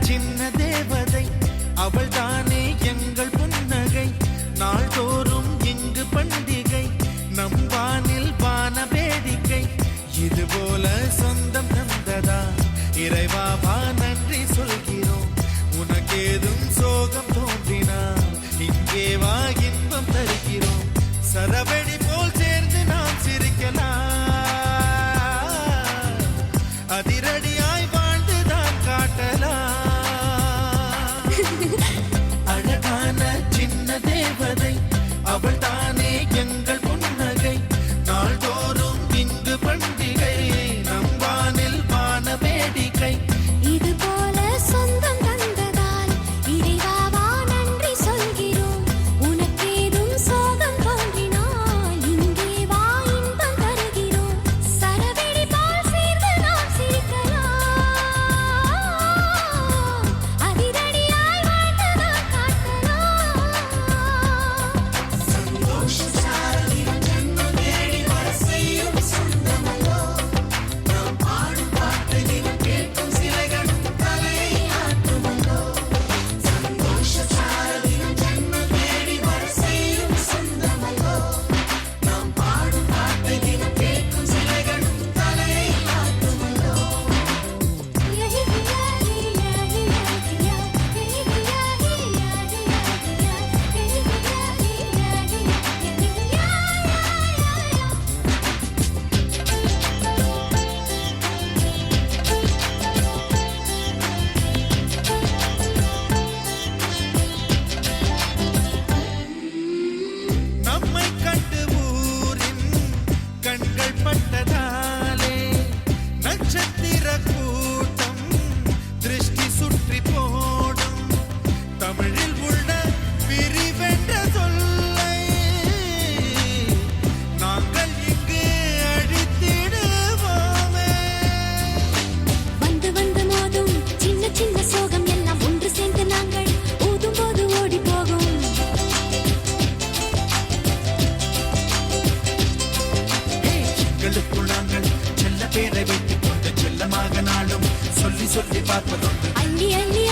சின்ன தேவதை அவள் தானே எங்கள் புன்னகை. நாள்தோறும் இங்கு பண்டிகை, நம் வானில் வான வேடிக்கை. இதுபோல சொந்தம் தந்ததா இறைவாவா நன்றி சொல்கிறோம். உனக்கேதும் சோகம் தோன்றினால் இங்கே வா இன்பம் தருகிறோம். சரவெடி போல் சேர்ந்து நாம் சிரிக்கலாம், அதிரடியாய் வாழ்ந்துதான் காட்டலாம். அழகான சின்ன தேவதை அவள் தானே எங்கள் புன்னகை. நாள்தோறும் இங்கு பண்டிகை, நம் வானில் வான வேடிக்கை. இது போல சொந்தம் தந்ததால் இறைவாவா நன்றி சொல்கிறோம். உனக்கேதும் சோகம் தோன்றினால் இங்கே வா இன்பம் தருகிறோம். சரவெடி போல் சேர்ந்து நாம் சிரிக்கலாம், அதிரடியாய் வாழ்ந்துதான் காட்டலாம். சந்தோஷ சாரலின் ஜன்னல் தேடி வர செய்யும் சொந்தமல்லோ. நாம் பாடும் பாட்டு தினம் கேட்கும் சிலைகளும் தலையை ஆட்டுமல்லோ. சந்தோஷ சாரலின் ஜன்னல் தேடி வர செய்யும் சொந்தமல்லோ. நாம் பாடும் பாட்டு தினம் கேட்கும் சிலைகளும் தலையை ஆட்டுமல்லோ. நம்மை கண்டு ஊரின் கண்கள் பட்டதாலே நட்சத்திர கூட்டம் திருஷ்டி சுற்றி போடும். தமிழில் உள்ள பிரிவென்ற சொல்லை நாங்கள் இங்கு அழித்திடுவோமே. வந்து வந்து மோதும் சின்ன சின்ன சோகம் எல்லாம் ஒன்று சேர்ந்து நாங்கள் ஊதும் போது ஓடி போகும். எங்களுக்குள் நாங்கள் செல்ல பேரை வைத்துக் கொண்டு செல்லமாக நாளும் சொல்லி சொல்லி பார்ப்பதுண்டு. அள்ளி அள்ளி